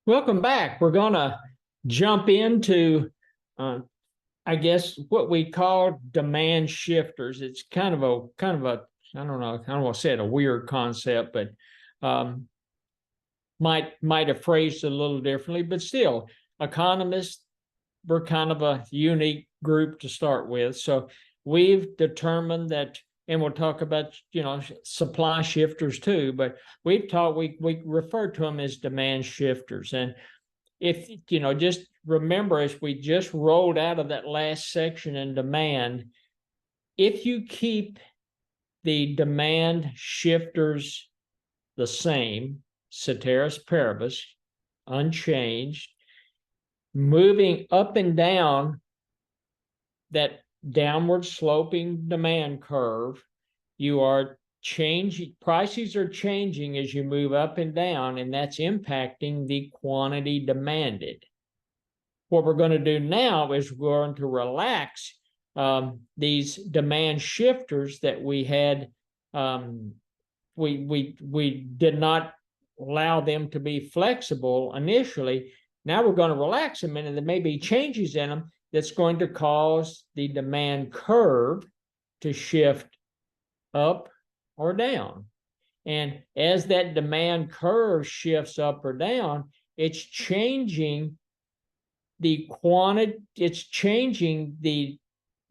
Welcome back. We're going to jump into, I guess, what we call demand shifters. It's kind of a, I don't know, I don't want to say it a weird concept, but might have phrased it a little differently. But still, economists were kind of a unique group to start with. So we've determined that, and we'll talk about, supply shifters too, but we refer to them as demand shifters. And if, just remember, as we just rolled out of that last section in demand, if you keep the demand shifters the same, ceteris paribus, unchanged, moving up and down that downward sloping demand curve, you are changing, prices are changing as you move up and down, and that's impacting the quantity demanded. What we're going to do now is we're going to relax these demand shifters that we had. We did not allow them to be flexible initially. Now we're going to relax them, and there may be changes in them that's going to cause the demand curve to shift up or down. And as that demand curve shifts up or down, it's changing the quantity, it's changing the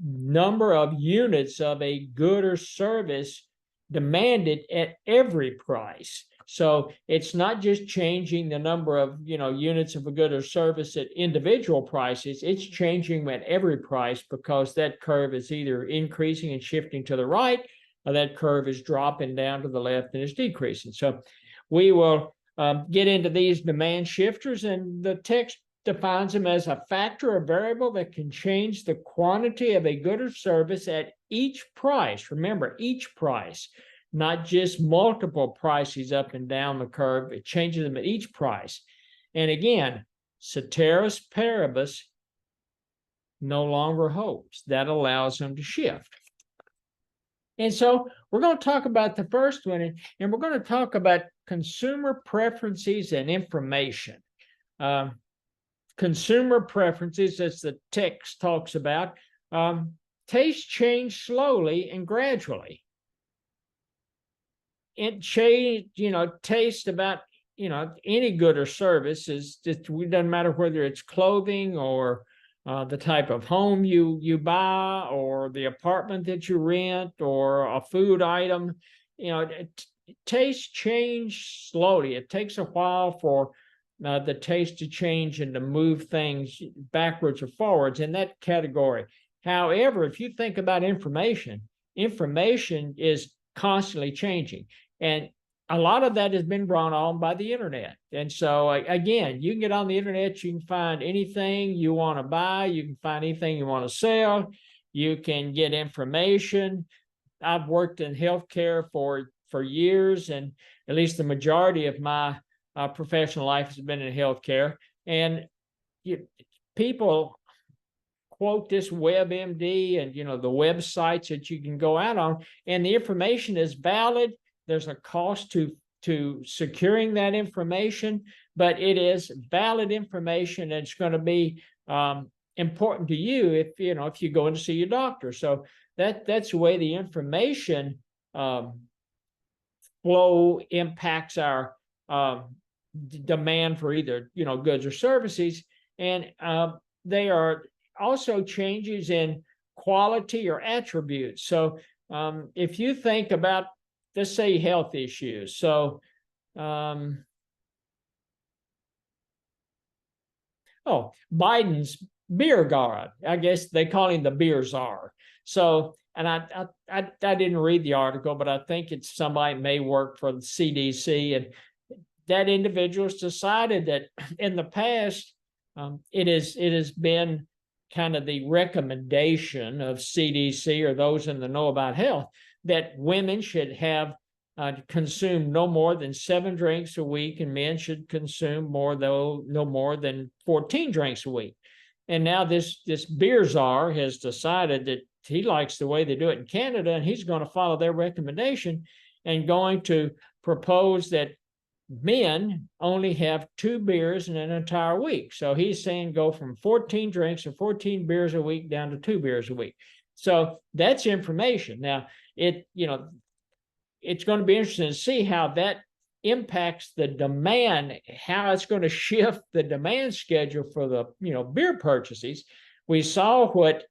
number of units of a good or service demanded at every price. So it's not just changing the number of units of a good or service at individual prices, it's changing at every price, because that curve is either increasing and shifting to the right, or that curve is dropping down to the left and is decreasing. So we will get into these demand shifters, and the text defines them as a factor or variable that can change the quantity of a good or service at each price. Remember, each price, not just multiple prices up and down the curve. It changes them at each price. And again, ceteris paribus no longer holds. That allows them to shift. And so we're going to talk about the first one, and we're going to talk about consumer preferences and information. Consumer preferences, as the text talks about, tastes change slowly and gradually. It change, taste about, any good or service is just, it doesn't matter whether it's clothing or the type of home you buy, or the apartment that you rent, or a food item. Tastes change slowly. It takes a while for the taste to change and to move things backwards or forwards in that category. However, if you think about information is constantly changing, and a lot of that has been brought on by the internet. And so again, you can get on the internet, you can find anything you want to buy, you can find anything you want to sell, you can get information. I've worked in healthcare for years, and at least the majority of my professional life has been in healthcare. And people quote this WebMD and the websites that you can go out on, and the information is valid. There's a cost to securing that information, but it is valid information, and it's going to be important to you if you go in to see your doctor. So that's the way the information flow impacts our demand for either goods or services. And they are also changes in quality or attributes. So if you think about, let's say, health issues. So Biden's beer god, I guess they call him the beer czar. So, and I didn't read the article, but I think it's somebody may work for the CDC, and that individual has decided that in the past, it has been kind of the recommendation of CDC or those in the know about health that women should have consume no more than 7 drinks a week, and men should consume no more than 14 drinks a week. And now this beer czar has decided that he likes the way they do it in Canada, and he's going to follow their recommendation and going to propose that men only have 2 beers in an entire week. So he's saying go from 14 drinks or 14 beers a week down to 2 beers a week. So that's information. Now, it's going to be interesting to see how that impacts the demand, how it's going to shift the demand schedule for the beer purchases. We saw what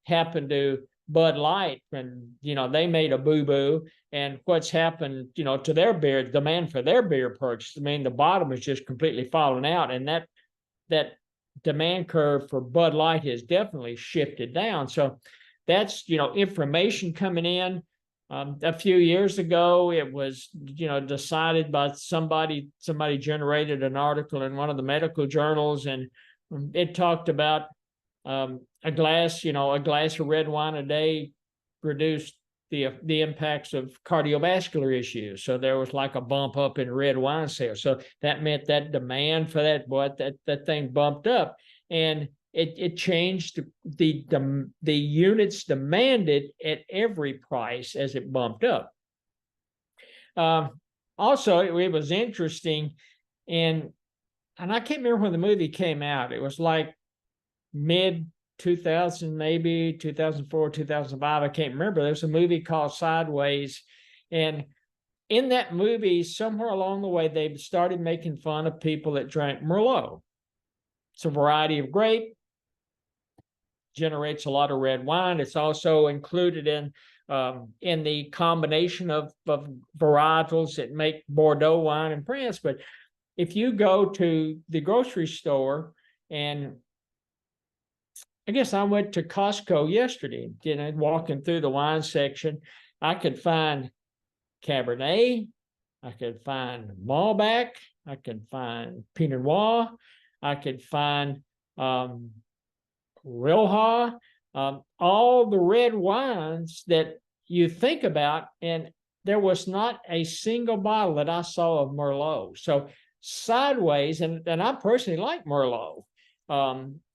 happened to Bud Light when they made a boo-boo, and what's happened to their beer demand for their beer purchase. I mean, the bottom is just completely falling out, and that demand curve for Bud Light has definitely shifted down. So that's information coming in. A few years ago, it was decided by somebody generated an article in one of the medical journals, and it talked about a glass of red wine a day reduced the impacts of cardiovascular issues. So there was like a bump up in red wine sales. So that meant that demand for that thing bumped up, and it changed the units demanded at every price as it bumped up. Also, it was interesting, and I can't remember when the movie came out. It was like mid 2000, maybe 2004, 2005. I can't remember. There's a movie called Sideways, and in that movie, somewhere along the way, they started making fun of people that drank Merlot. It's a variety of grape, generates a lot of red wine. It's also included in the combination of varietals that make Bordeaux wine in France. But if you go to the grocery store, and I guess I went to Costco yesterday, walking through the wine section, I could find Cabernet, I could find Malbec, I could find Pinot Noir, I could find Rioja, all the red wines that you think about, and there was not a single bottle that I saw of Merlot. So Sideways, and I personally like Merlot,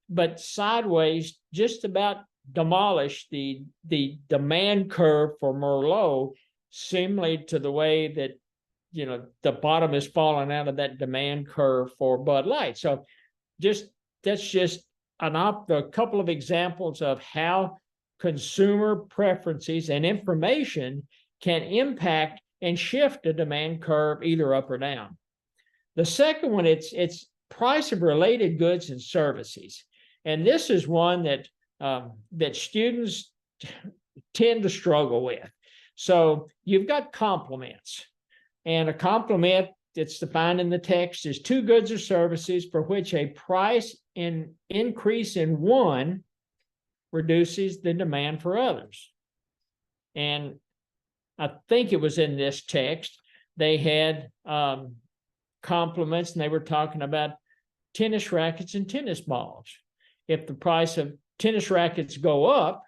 but Sideways just about demolished the demand curve for Merlot, similarly to the way that the bottom is falling out of that demand curve for Bud Light. So that's just a couple of examples of how consumer preferences and information can impact and shift the demand curve either up or down. The second one, it's price of related goods and services. And this is one that students tend to struggle with. So you've got complements, and a complement, it's defined in the text, is 2 goods or services for which a price increase in one reduces the demand for others. And I think it was in this text, they had complements, and they were talking about tennis rackets and tennis balls. If the price of tennis rackets go up,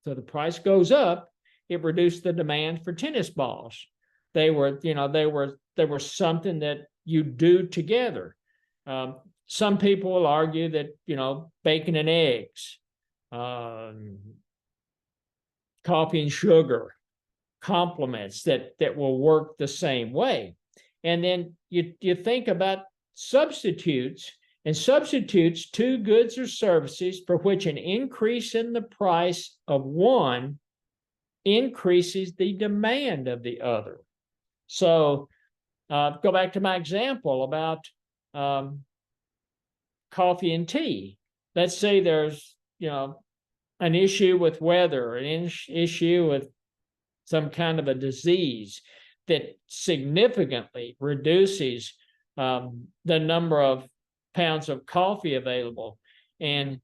so the price goes up, it reduced the demand for tennis balls. They were something that you do together. Some people will argue that bacon and eggs, coffee and sugar, complements that will work the same way. And then you think about substitutes, and substitutes 2 goods or services for which an increase in the price of one increases the demand of the other. So go back to my example about coffee and tea. Let's say there's an issue with weather, an issue with some kind of a disease that significantly reduces the number of pounds of coffee available, and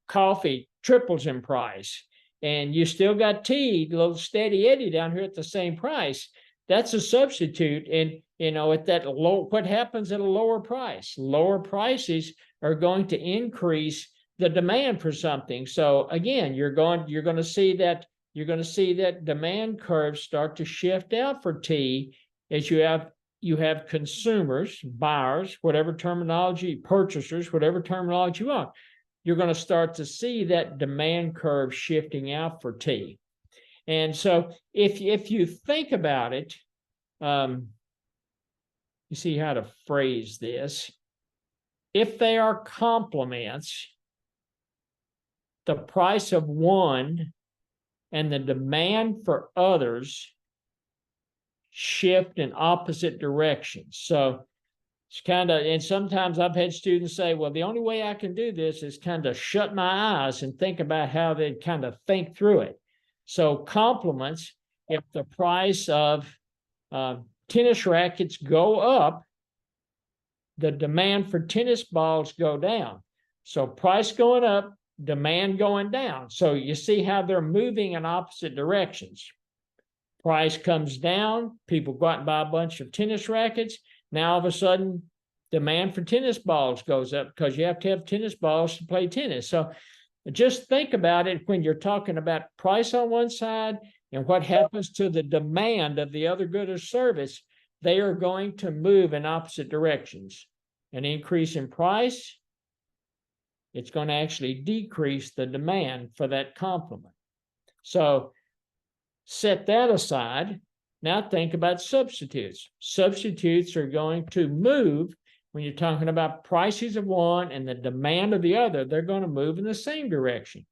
coffee triples in price, and you still got tea, a little steady Eddie down here at the same price. That's a substitute. And at that low, what happens at a lower price? Lower prices are going to increase the demand for something. So again, you're going to see that demand curve start to shift out for tea as you have consumers, buyers, whatever terminology, purchasers, whatever terminology you want. You're going to start to see that demand curve shifting out for tea. And so if you think about it, you see how to phrase this. If they are complements, the price of one and the demand for others shift in opposite directions. So it's kind of, and sometimes I've had students say, well, the only way I can do this is kind of shut my eyes and think about how they kind of think through it. So complements, if the price of tennis rackets go up, the demand for tennis balls go down. So price going up, demand going down. So you see how they're moving in opposite directions. Price comes down, people go out and buy a bunch of tennis rackets. Now all of a sudden, demand for tennis balls goes up because you have to have tennis balls to play tennis. So just think about it when you're talking about price on one side and what happens to the demand of the other good or service. They are going to move in opposite directions. An increase in price, it's going to actually decrease the demand for that complement. So set that aside. Now think about substitutes. Substitutes are going to move when you're talking about prices of one and the demand of the other. They're going to move in the same direction.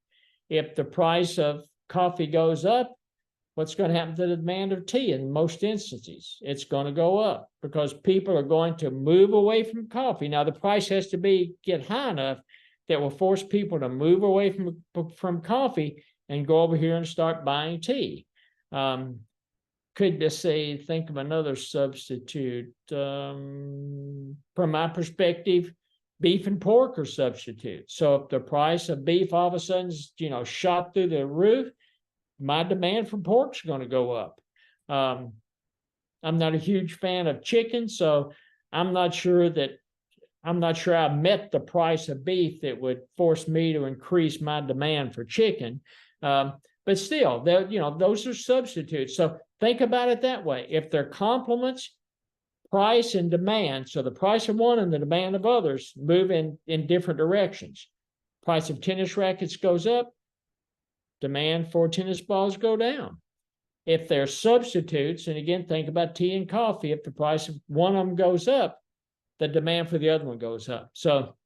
If the price of coffee goes up, what's going to happen to the demand of tea in most instances? It's going to go up because people are going to move away from coffee. Now, the price has to get high enough that will force people to move away from coffee and go over here and start buying tea. Could just say, think of another substitute. From my perspective, beef and pork are substitutes. So if the price of beef all of a sudden, shot through the roof, my demand for pork is going to go up. I'm not a huge fan of chicken, so I'm not sure I met the price of beef that would force me to increase my demand for chicken. But still, those are substitutes. So think about it that way. If they're complements, price and demand, so the price of one and the demand of others move in different directions. Price of tennis rackets goes up, demand for tennis balls go down. If they're substitutes, and again, think about tea and coffee, if the price of one of them goes up, the demand for the other one goes up. So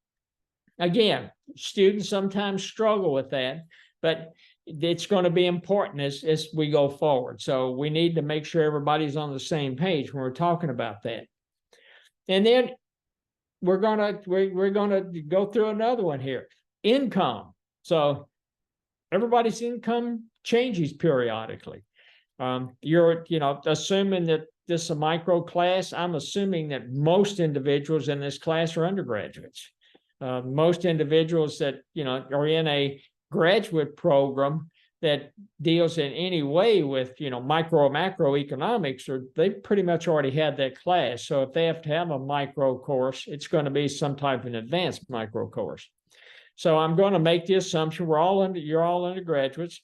again, students sometimes struggle with that, but it's going to be important as we go forward. So we need to make sure everybody's on the same page when we're talking about that. And then we're going to go through another one here. Income. So everybody's income changes periodically. You're assuming that this is a micro class. I'm assuming that most individuals in this class are undergraduates. Most individuals that are in a graduate program that deals in any way with micro or macroeconomics, or they pretty much already had that class. So if they have to have a micro course, it's going to be some type of an advanced micro course. So I'm going to make the assumption you're all undergraduates,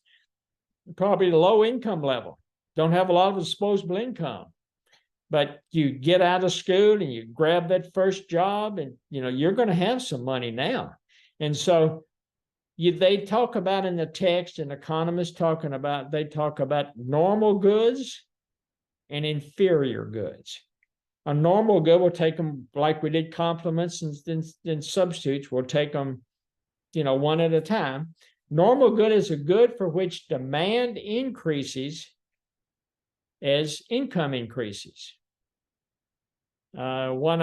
probably low income level, don't have a lot of disposable income, but you get out of school and you grab that first job, and you're going to have some money now. And so they talk about in the text, and economists talk about normal goods and inferior goods. A normal good, we'll take them like we did complements and then substitutes. We'll take them, one at a time. Normal good is a good for which demand increases as income increases. One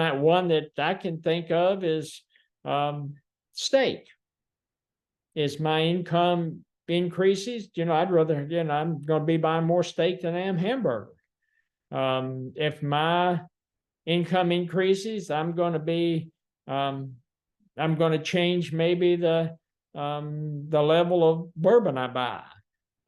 that I can think of is steak. As my income increases, I'd rather, I'm going to be buying more steak than I am hamburger. If my income increases, I'm going to change maybe the level of bourbon I buy.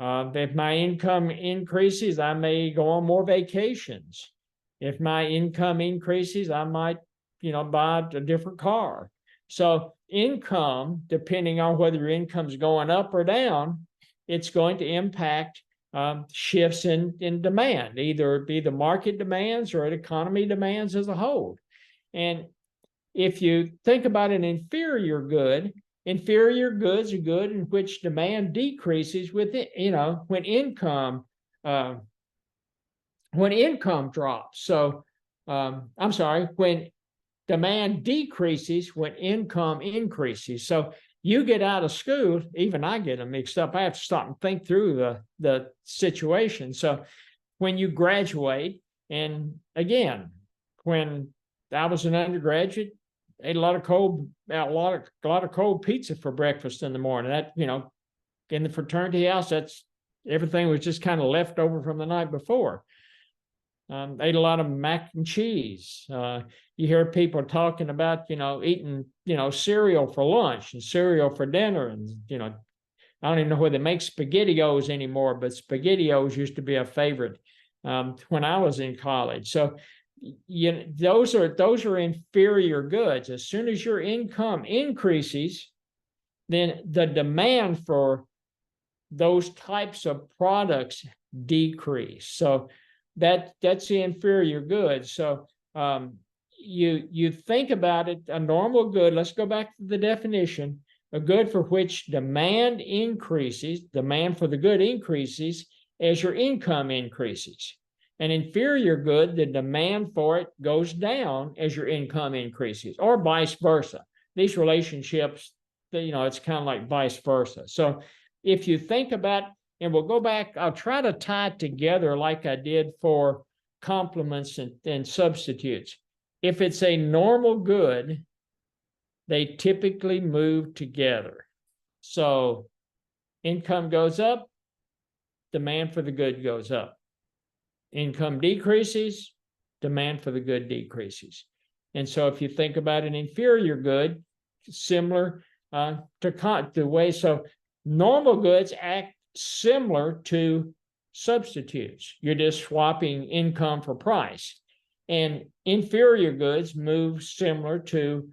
If my income increases, I may go on more vacations. If my income increases, I might, buy a different car. So income, depending on whether your income's going up or down, it's going to impact shifts in demand, either it be the market demands or the economy demands as a whole. And if you think about an inferior goods are good in which demand decreases with it, when income drops. So I'm sorry, when demand decreases, when income increases. So you get out of school, even I get them mixed up. I have to stop and think through the situation. So when you graduate, and again, when I was an undergraduate, ate a lot of cold pizza for breakfast in the morning. That, in the fraternity house, that's everything was just kind of left over from the night before. Ate a lot of mac and cheese. You hear people talking about, eating, cereal for lunch and cereal for dinner. And, I don't even know whether they make SpaghettiOs anymore, but SpaghettiOs used to be a favorite when I was in college. So, those are inferior goods. As soon as your income increases, then the demand for those types of products decrease. So that's the inferior good. So you think about it, a normal good, let's go back to the definition, a good for which demand increases, demand for the good increases as your income increases. An inferior good, the demand for it goes down as your income increases, or vice versa. These relationships, it's kind of like vice versa. So if you think about, and we'll go back, I'll try to tie it together like I did for complements and substitutes. If it's a normal good, they typically move together. So income goes up, demand for the good goes up. Income decreases, demand for the good decreases. And so if you think about an inferior good, similar to the way, so normal goods act similar to substitutes. You're just swapping income for price. And inferior goods move similar to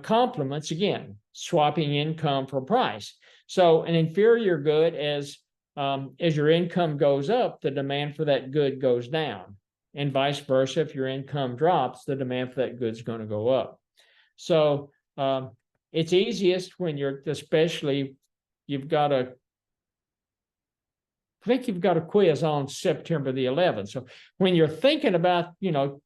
complements, again, swapping income for price. So an inferior good, as your income goes up, the demand for that good goes down. And vice versa, if your income drops, the demand for that good is going to go up. So it's easiest when especially you've got I think you've got a quiz on September the 11th. So when you're thinking about,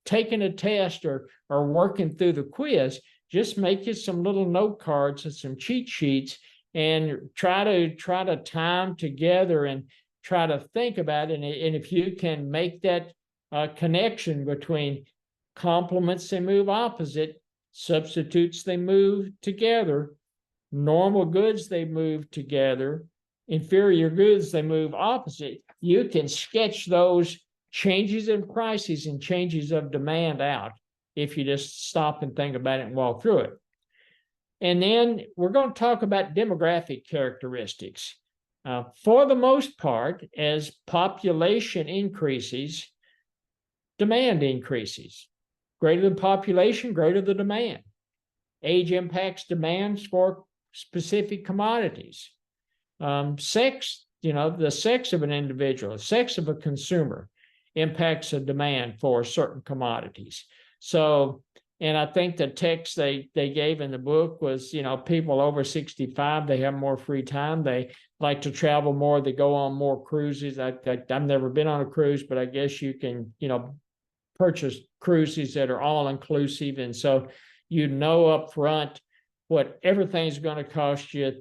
taking a test or working through the quiz, just make you some little note cards and some cheat sheets and try to time together and try to think about it. And if you can make that connection between complements, they move opposite, substitutes, they move together, normal goods, they move together, inferior goods, they move opposite, you can sketch those changes in prices and changes of demand out if you just stop and think about it and walk through it. And then we're going to talk about demographic characteristics. For the most part, as population increases, demand increases. Greater the population, greater the demand. Age impacts demands for specific commodities. Sex, the sex of an individual, the sex of a consumer impacts a demand for certain commodities. So, and I think the text they gave in the book was, people over 65, they have more free time. They like to travel more. They go on more cruises. I've never been on a cruise, but I guess you can, purchase cruises that are all inclusive. And so, up front what everything's going to cost you,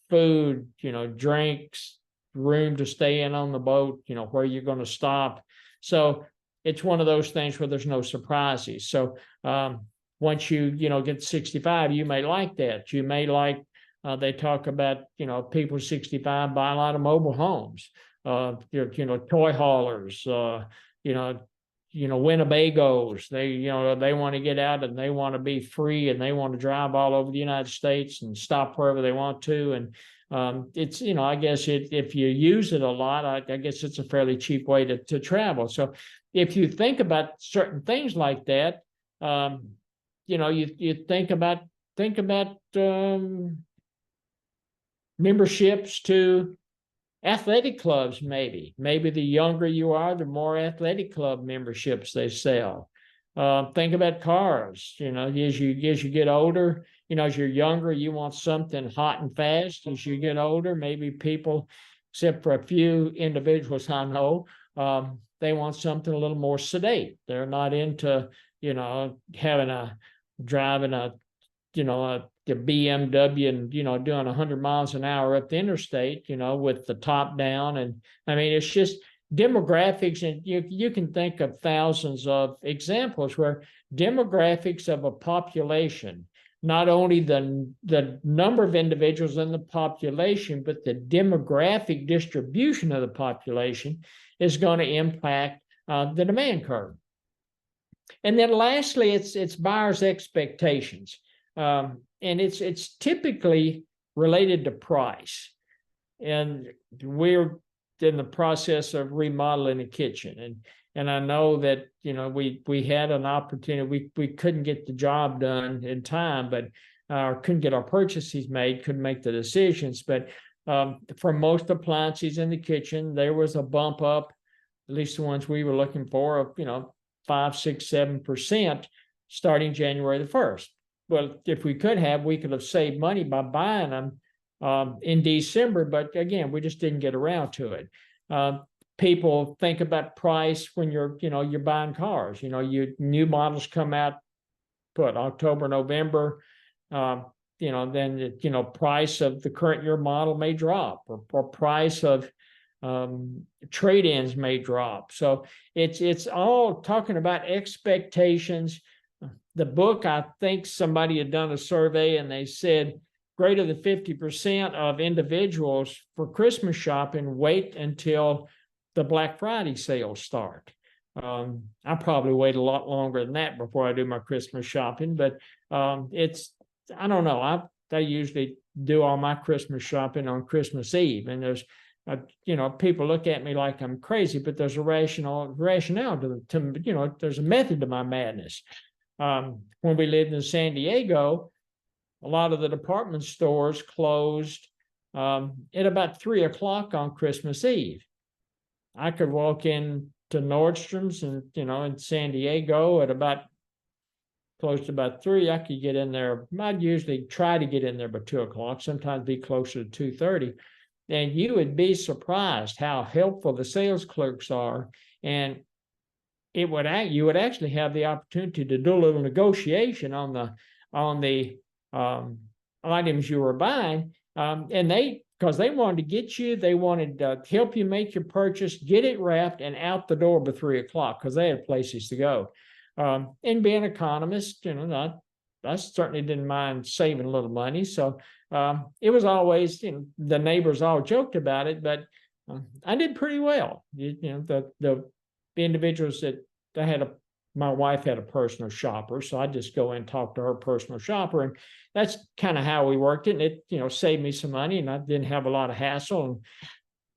food, drinks, room to stay in on the boat, where you're going to stop. So it's one of those things where there's no surprises. So once you, get 65, you may like that. You may like, they talk about, people 65 buy a lot of mobile homes, toy haulers, Winnebagos. They want to get out and they want to be free and they want to drive all over the United States and stop wherever they want to. And it's, I guess if you use it a lot, I guess it's a fairly cheap way to travel. So if you think about certain things like that, you think about memberships to athletic clubs, maybe the younger you are, the more athletic club memberships they sell. Think about cars, as you get older, as you're younger, you want something hot and fast. As you get older, maybe people, except for a few individuals I know, they want something a little more sedate. They're not into, driving a BMW and, doing 100 miles an hour up the interstate, with the top down. And I mean, it's just demographics. And you can think of thousands of examples where demographics of a population, not only the number of individuals in the population, but the demographic distribution of the population is going to impact the demand curve. And then lastly, it's buyers' expectations. And it's typically related to price. And we're in the process of remodeling a kitchen. And I know that, we had an opportunity, we couldn't get the job done in time, but couldn't get our purchases made, couldn't make the decisions. But for most appliances in the kitchen, there was a bump up, at least the ones we were looking for, of, 5, 6, 7% starting January the 1st. Well, if we could have saved money by buying them in December, but again, we just didn't get around to it. People think about price when you're buying cars. Your new models come out, October, November. Then price of the current year model may drop, or price of trade-ins may drop. So it's all talking about expectations. The book, I think somebody had done a survey and they said greater than 50% of individuals for Christmas shopping wait until the Black Friday sales start. I probably wait a lot longer than that before I do my Christmas shopping, but I don't know. I usually do all my Christmas shopping on Christmas Eve, and there's people look at me like I'm crazy, but there's a rationale to there's a method to my madness. When we lived in San Diego, a lot of the department stores closed at about 3 o'clock on Christmas Eve. I could walk in to Nordstrom's and, in San Diego at close to about 3. I could get in there. I'd usually try to get in there by 2 o'clock, sometimes be closer to 2:30. And you would be surprised how helpful the sales clerks are. And you would actually have the opportunity to do a little negotiation on the items you were buying. And because they wanted to get you, they wanted to help you make your purchase, get it wrapped and out the door by 3 o'clock, because they had places to go. And being an economist, I certainly didn't mind saving a little money. So it was always, the neighbors all joked about it, but I did pretty well. The individuals that my wife had a personal shopper, so I just go and talk to her personal shopper, and that's kind of how we worked it. And it, saved me some money, and I didn't have a lot of hassle. And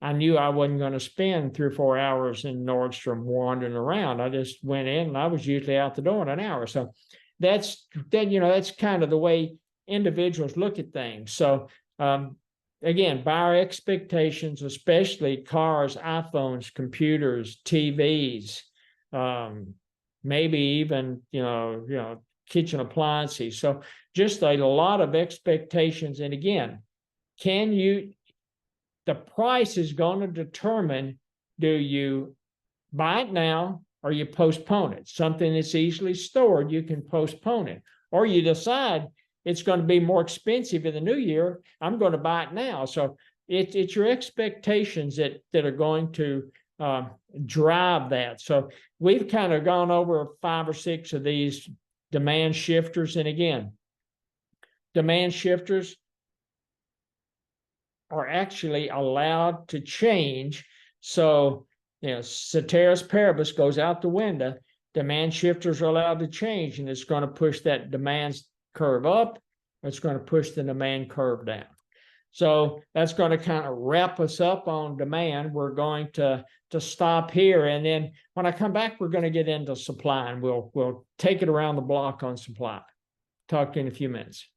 I knew I wasn't going to spend 3 or 4 hours in Nordstrom wandering around. I just went in, and I was usually out the door in an hour. So that's kind of the way individuals look at things. So again, buyer expectations, especially cars, iPhones, computers, TVs, maybe even kitchen appliances. So just a lot of expectations. And again, the price is going to determine, do you buy it now or you postpone it? Something that's easily stored, you can postpone it. Or you decide it's going to be more expensive in the new year, I'm going to buy it now. So it's your expectations that are going to drive that. So we've kind of gone over 5 or 6 of these demand shifters. And again, demand shifters are actually allowed to change. So, ceteris paribus goes out the window. Demand shifters are allowed to change, and it's going to push that demand curve up. It's going to push the demand curve down. So that's going to kind of wrap us up on demand. We're going to stop here, and then when I come back, we're going to get into supply, and we'll take it around the block on supply. Talk to you in a few minutes.